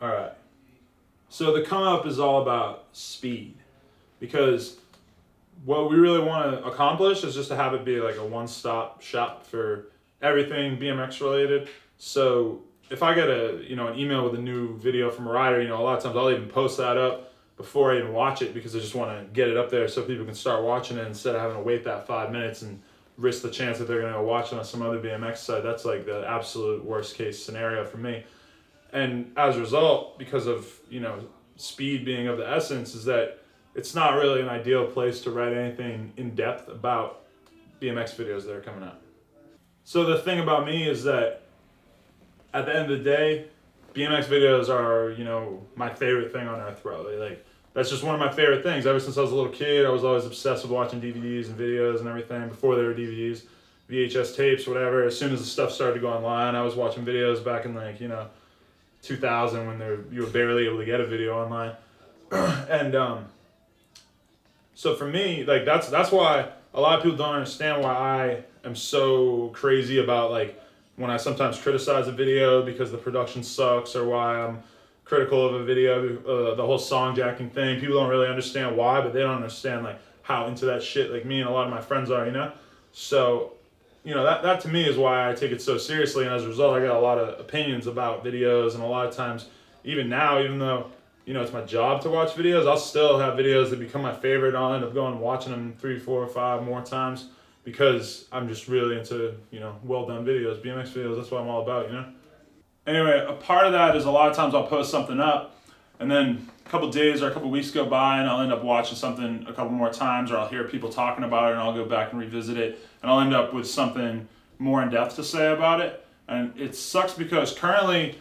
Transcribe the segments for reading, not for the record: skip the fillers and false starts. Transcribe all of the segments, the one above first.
All right. So the come up is all about speed, because what we really want to accomplish is just to have it be like a one-stop shop for everything BMX related. So if I get an email with a new video from a rider, a lot of times I'll even post that up before I even watch it, because I just want to get it up there so people can start watching it instead of having to wait that 5 minutes and risk the chance that they're going to go watch it on some other BMX site. That's like the absolute worst case scenario for me. And as a result, because of speed being of the essence, is that it's not really an ideal place to write anything in depth about BMX videos that are coming out. So the thing about me is that at the end of the day, BMX videos are, my favorite thing on earth, bro. That's just one of my favorite things. Ever since I was a little kid, I was always obsessed with watching DVDs and videos and everything before there were DVDs, VHS tapes, whatever. As soon as the stuff started to go online, I was watching videos back in 2000 when you were barely able to get a video online. And so for me, that's why a lot of people don't understand why I am so crazy about when I sometimes criticize a video because the production sucks, or why I'm critical of a video, the whole song jacking thing. People don't really understand why, but they don't understand how into that shit me and a lot of my friends are. So that to me is why I take it so seriously, and as a result, I got a lot of opinions about videos, and a lot of times, even now, even though it's my job to watch videos, I'll still have videos that become my favorite. I'll end up going and watching them 3, 4, 5 more times because I'm just really into well done videos, BMX videos. That's what I'm all about. Anyway, a part of that is a lot of times I'll post something up, and then a couple days or a couple weeks go by, and I'll end up watching something a couple more times, or I'll hear people talking about it, and I'll go back and revisit it, and I'll end up with something more in depth to say about it. And it sucks because currently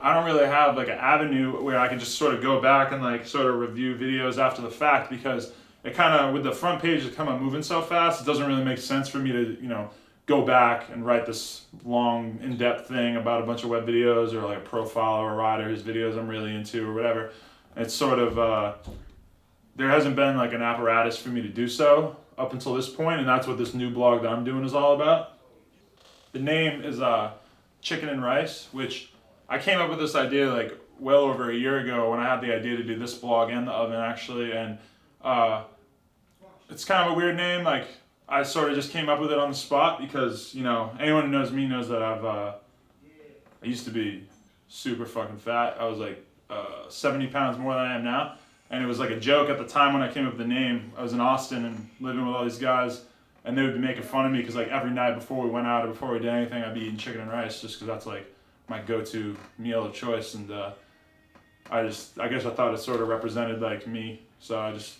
I don't really have an avenue where I can just sort of go back and sort of review videos after the fact, because it kind of, with the front page kind of moving so fast, it doesn't really make sense for me to go back and write this long, in-depth thing about a bunch of web videos, or a profile or a rider whose videos I'm really into, or whatever. It's sort of, there hasn't been an apparatus for me to do so up until this point, and that's what this new blog that I'm doing is all about. The name is Chicken and Rice, which I came up with this idea well over a year ago, when I had the idea to do this blog and the oven, actually, and it's kind of a weird name. I sort of just came up with it on the spot because, anyone who knows me knows that I used to be super fucking fat. I was 70 pounds more than I am now. And it was a joke at the time when I came up with the name. I was in Austin and living with all these guys, and they would be making fun of me because every night before we went out or before we did anything, I'd be eating chicken and rice, just because that's my go-to meal of choice. And I guess I thought it sort of represented me. So I just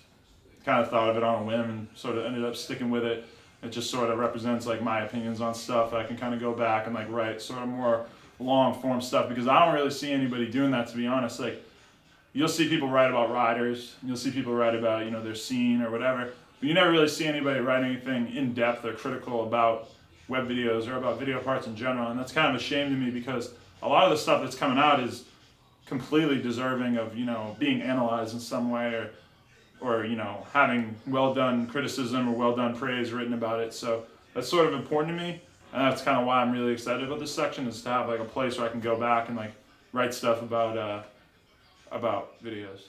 kind of thought of it on a whim and sort of ended up sticking with it. It just sort of represents my opinions on stuff. I can kind of go back and write sort of more long form stuff, because I don't really see anybody doing that, to be honest. You'll see people write about riders, and you'll see people write about their scene or whatever, but you never really see anybody write anything in depth or critical about web videos or about video parts in general. And that's kind of a shame to me, because a lot of the stuff that's coming out is completely deserving of being analyzed in some way, or having well done criticism or well done praise written about it. So that's sort of important to me, and that's kind of why I'm really excited about this section, is to have a place where I can go back and write stuff about videos.